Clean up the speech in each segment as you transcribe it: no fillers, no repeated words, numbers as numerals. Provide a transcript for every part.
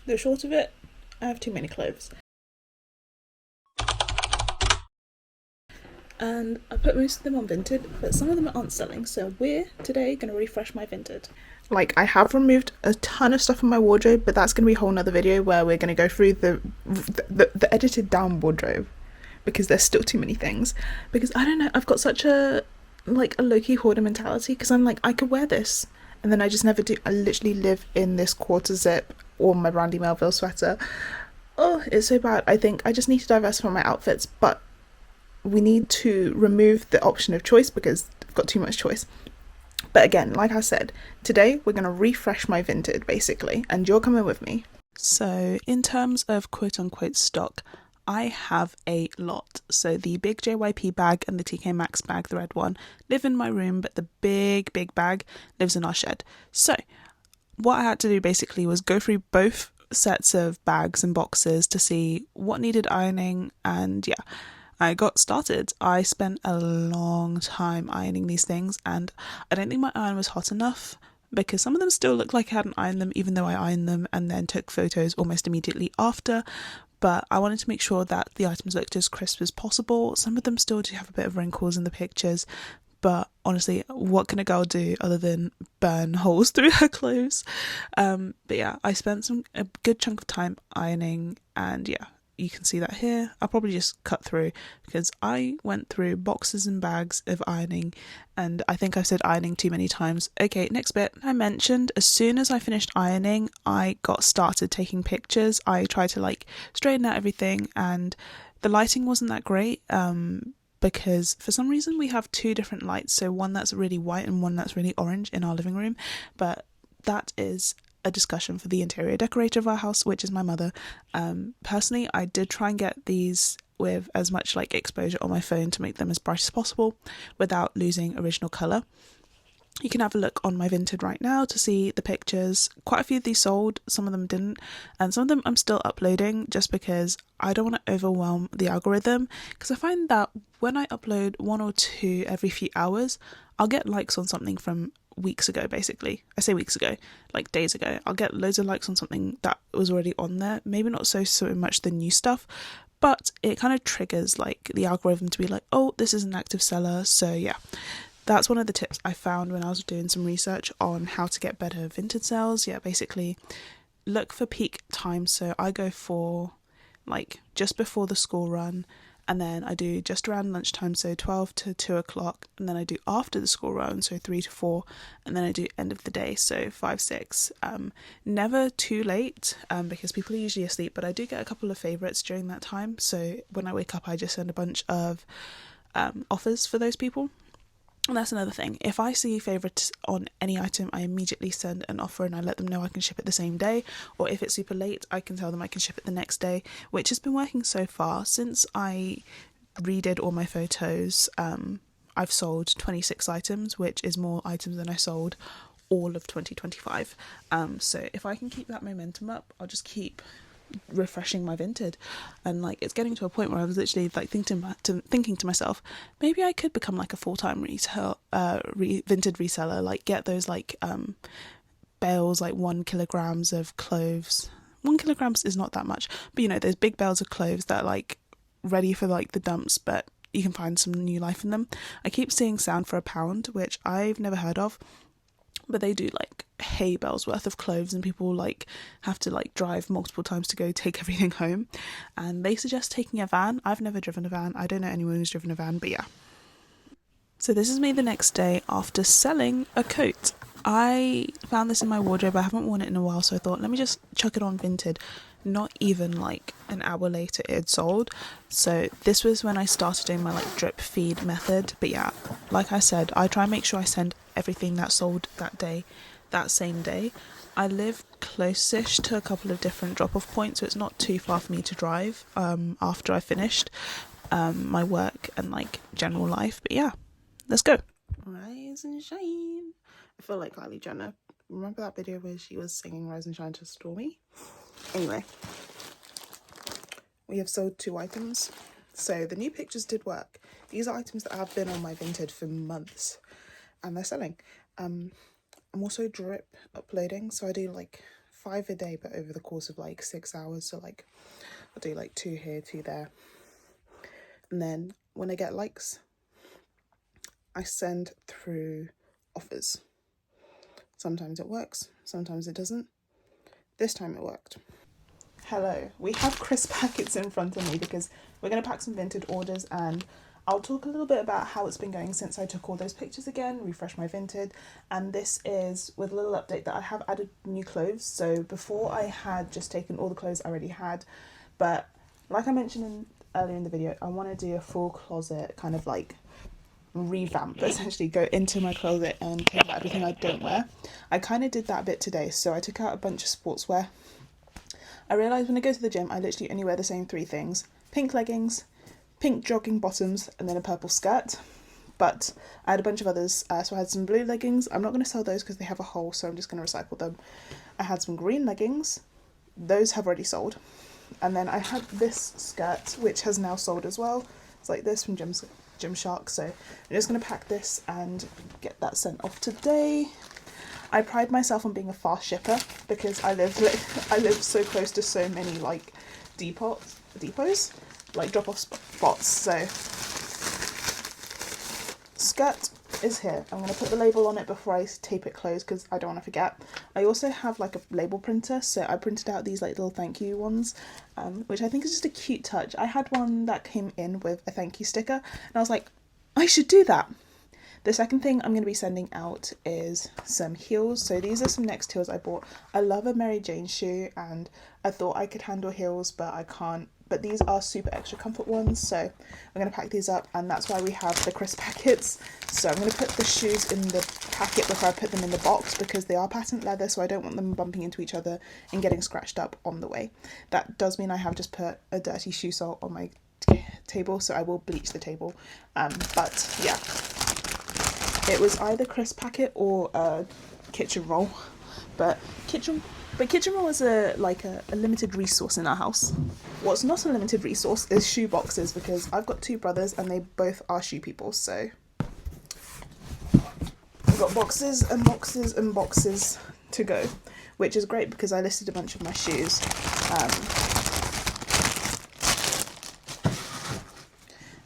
The short of it, I have too many clothes. And I put most of them on Vinted, but some of them aren't selling, so we're today going to refresh my Vinted. Like, I have removed a ton of stuff from my wardrobe, but that's going to be a whole nother video where we're going to go through the edited down wardrobe, because there's still too many things. Because I don't know, I've got such a low-key hoarder mentality, because I'm like, I could wear this, and then I just never do. I literally live in this quarter zip or my Brandy Melville sweater. Oh, it's so bad. I think I just need to diversify my outfits, but we need to remove the option of choice because I've got too much choice. But again, like I said, today we're going to refresh my Vinted basically, and you're coming with me. So in terms of quote unquote stock, I have a lot. So the big JYP bag and the TK Maxx bag, the red one, live in my room, but the big bag lives in our shed. So what I had to do basically was go through both sets of bags and boxes to see what needed ironing, and yeah, I got started. I spent a long time ironing these things, and I don't think my iron was hot enough because some of them still look like I hadn't ironed them, even though I ironed them and then took photos almost immediately after. But I wanted to make sure that the items looked as crisp as possible. Some of them still do have a bit of wrinkles in the pictures, but honestly, what can a girl do other than burn holes through her clothes? But yeah, I spent a good chunk of time ironing, and yeah, you can see that here. I'll probably just cut through because I went through boxes and bags of ironing, and I think I've said ironing too many times. Okay, next bit. I mentioned as soon as I finished ironing, I got started taking pictures. I tried to straighten out everything, and the lighting wasn't that great. Because for some reason we have two different lights, so one that's really white and one that's really orange in our living room, but that is a discussion for the interior decorator of our house, which is my mother. Personally, I did try and get these with as much exposure on my phone to make them as bright as possible without losing original colour. You can have a look on my Vinted right now to see the pictures. Quite a few of these sold, some of them didn't, and some of them I'm still uploading just because I don't want to overwhelm the algorithm, because I find that when I upload one or two every few hours, I'll get likes on something from weeks ago. Basically, I say weeks ago, like days ago. I'll get loads of likes on something that was already on there, maybe not so much the new stuff, but it kind of triggers the algorithm to be like, oh, this is an active seller. So yeah, that's one of the tips I found when I was doing some research on how to get better Vinted sales. Yeah, basically look for peak time. So I go for just before the school run, and then I do just around lunchtime, so 12 to 2 o'clock, and then I do after the school run, so 3 to 4, and then I do end of the day, so 5, 6. Never too late, because people are usually asleep, but I do get a couple of favourites during that time, so when I wake up I just send a bunch of offers for those people. And that's another thing. If I see favourites on any item, I immediately send an offer and I let them know I can ship it the same day. Or if it's super late, I can tell them I can ship it the next day, which has been working so far. Since I redid all my photos, I've sold 26 items, which is more items than I sold all of 2025. So if I can keep that momentum up, I'll just keep refreshing my Vinted, and it's getting to a point where I was literally thinking to myself, maybe I could become a full-time Vinted reseller, get those bales, 1 kilograms of cloves. 1 kilogram is not that much, but those big bales of cloves that are ready for the dumps, but you can find some new life in them. I keep seeing Sound for £1, which I've never heard of, but they do hay bales worth of cloves, and people have to drive multiple times to go take everything home, and they suggest taking a van. I've never driven a van. I don't know anyone who's driven a van, but yeah. So this is me the next day after selling a coat. I found this in my wardrobe. I haven't worn it in a while, so I thought, let me just chuck it on Vinted. Not even an hour later it had sold. So this was when I started doing my drip feed method. But yeah, like I said, I try and make sure I send everything that sold that day, that same day. I live close-ish to a couple of different drop-off points, so it's not too far for me to drive after I finished my work and general life. But yeah, let's go. Rise and shine. I feel like Kylie Jenner. Remember that video where she was singing Rise and Shine to Stormy? Anyway, we have sold 2 items. So the new pictures did work. These are items that have been on my Vinted for months, and they're selling. I'm also drip uploading, so I do 5 a day, but over the course of like 6 hours. So like I'll do like 2 here, 2 there. And then when I get likes, I send through offers. Sometimes it works, sometimes it doesn't. This time it worked. Hello, we have crisp packets in front of me because we're going to pack some Vinted orders, and I'll talk a little bit about how it's been going since I took all those pictures again, refresh my Vinted, and this is with a little update that I have added new clothes. So before I had just taken all the clothes I already had, but like I mentioned earlier in the video, I want to do a full closet kind of like revamp, essentially go into my closet and take out everything I don't wear. I kind of did that a bit today, so I took out a bunch of sportswear. I realised when I go to the gym I literally only wear the same 3 things: pink leggings, pink jogging bottoms, and then a purple skirt. But I had a bunch of others, so I had some blue leggings. I'm not going to sell those because they have a hole, so I'm just going to recycle them. I had some green leggings, those have already sold. And then I had this skirt, which has now sold as well. It's like this from Gymshark, so I'm just going to pack this and get that sent off today. I pride myself on being a fast shipper because I live so close to so many like depots, like drop-off spots. So skirt is here. I'm going to put the label on it before I tape it closed because I don't want to forget. I also have like a label printer, so I printed out these like little thank you ones, which I think is just a cute touch. I had one that came in with a thank you sticker and I was like, I should do that. The second thing I'm going to be sending out is some heels. So these are some Next heels I bought. I love a Mary Jane shoe and I thought I could handle heels, but I can't. But these are super extra comfort ones, so I'm going to pack these up, and that's why we have the crisp packets. So I'm going to put the shoes in the packet before I put them in the box because they are patent leather, so I don't want them bumping into each other and getting scratched up on the way. That does mean I have just put a dirty shoe sole on my table, so I will bleach the table. But yeah. It was either crisp packet or a kitchen roll, but kitchen roll is a limited resource in our house. What's not a limited resource is shoe boxes, because I've got 2 brothers and they both are shoe people. So I've got boxes and boxes and boxes to go, which is great because I listed a bunch of my shoes.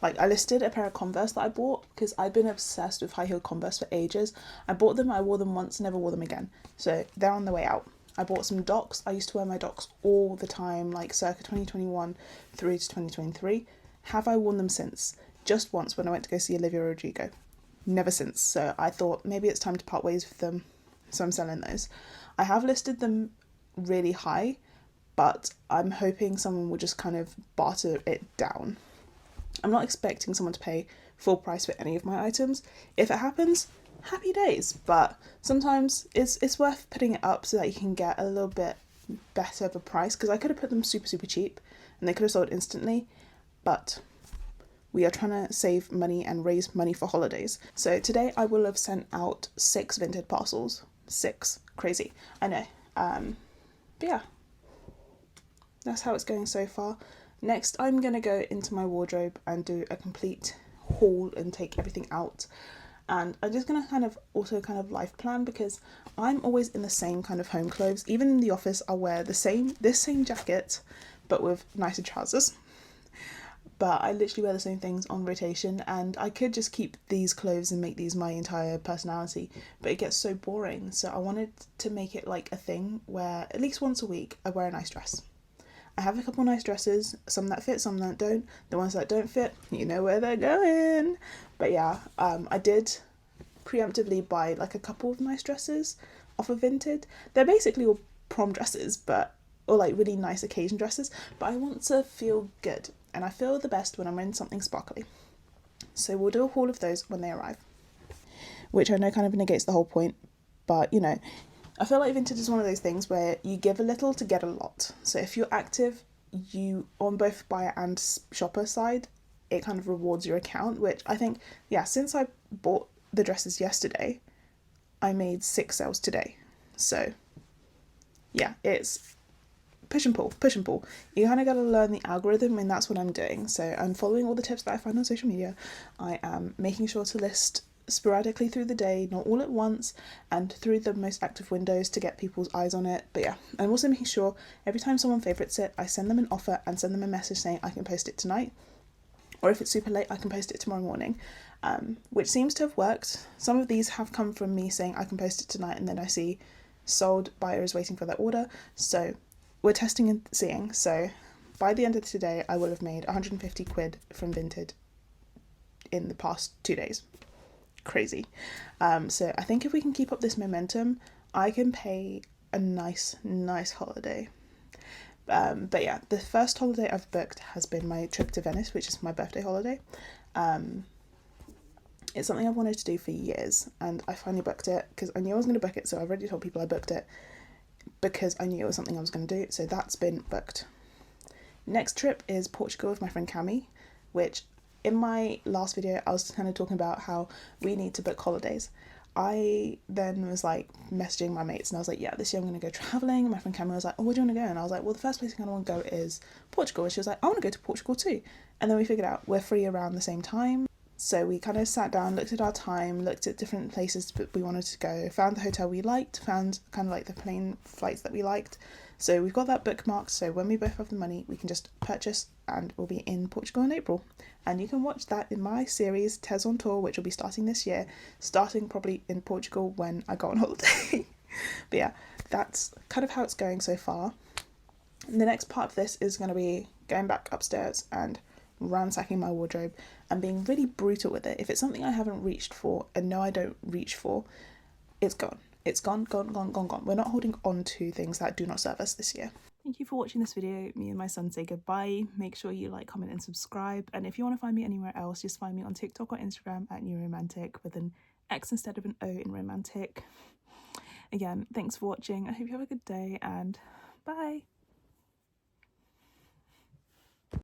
Like I listed a pair of Converse that I bought because I've been obsessed with high heel Converse for ages. I bought them, I wore them once, never wore them again. So they're on the way out. I bought some Docs. I used to wear my Docs all the time, like circa 2021 through to 2023. Have I worn them since? Just once when I went to go see Olivia Rodrigo. Never since. So I thought maybe it's time to part ways with them. So I'm selling those. I have listed them really high, but I'm hoping someone will just kind of barter it down. I'm not expecting someone to pay full price for any of my items. If it happens, happy days. But sometimes it's worth putting it up so that you can get a little bit better of a price, because I could have put them super, super cheap and they could have sold instantly. But we are trying to save money and raise money for holidays. So today I will have sent out 6 Vinted parcels. 6. Crazy. I know. But yeah, that's how it's going so far. Next, I'm going to go into my wardrobe and do a complete haul and take everything out. And I'm just going to kind of life plan, because I'm always in the same kind of home clothes. Even in the office, I'll wear this same jacket, but with nicer trousers. But I literally wear the same things on rotation, and I could just keep these clothes and make these my entire personality, but it gets so boring. So I wanted to make it like a thing where at least once a week I wear a nice dress. I have a couple nice dresses, some that fit, some that don't. The ones that don't fit, you know where they're going. But yeah, I did preemptively buy like a couple of nice dresses off of Vinted. They're basically all prom dresses, or like really nice occasion dresses, but I want to feel good, and I feel the best when I'm in something sparkly. So we'll do a haul of those when they arrive, which I know kind of negates the whole point, but you know, I feel like Vinted is one of those things where you give a little to get a lot. So if you're active, you on both buyer and shopper side, it kind of rewards your account, which I think, yeah, since I bought the dresses yesterday, I made 6 sales today. So yeah, it's push and pull. You kind of got to learn the algorithm, and that's what I'm doing. So I'm following all the tips that I find on social media. I am making sure to list sporadically through the day, not all at once, and through the most active windows to get people's eyes on it. But yeah, I'm also making sure every time someone favorites it, I send them an offer and send them a message saying I can post it tonight, or if it's super late, I can post it tomorrow morning, which seems to have worked. Some of these have come from me saying I can post it tonight, and then I see sold, buyers waiting for their order. So we're testing and seeing. So by the end of today, I will have made 150 quid from Vinted in the past 2 days. Crazy. So I think if we can keep up this momentum, I can pay a nice holiday. But yeah, the first holiday I've booked has been my trip to Venice, which is my birthday holiday. It's something I've wanted to do for years, and I finally booked it because I knew I was going to book it. So I've already told people I booked it because I knew it was something I was going to do. So that's been booked. Next trip is Portugal with my friend Cami, which in my last video I was kind of talking about how we need to book holidays. I then was like messaging my mates and I was like, yeah, this year I'm going to go travelling. My friend Cami was like, oh, where do you want to go? And I was like, well, the first place I kind of want to go is Portugal. And she was like, I want to go to Portugal too. And then we figured out we're free around the same time. So we kind of sat down, looked at our time, looked at different places we wanted to go, found the hotel we liked, found kind of like the plane flights that we liked. So we've got that bookmarked, so when we both have the money, we can just purchase and we'll be in Portugal in April. And you can watch that in my series, Tez on Tour, which will be starting this year, starting probably in Portugal when I go on holiday. But yeah, that's kind of how it's going so far. And the next part of this is going to be going back upstairs and ransacking my wardrobe and being really brutal with it. If it's something I haven't reached for and know I don't reach for, it's gone. It's gone. We're not holding on to things that do not serve us this year. Thank you for watching this video. Me and my son say goodbye. Make sure you like, comment and subscribe. And if you want to find me anywhere else, just find me on TikTok or Instagram at Newrxmantic with an X instead of an O in romantic. Again, thanks for watching. I hope you have a good day and bye.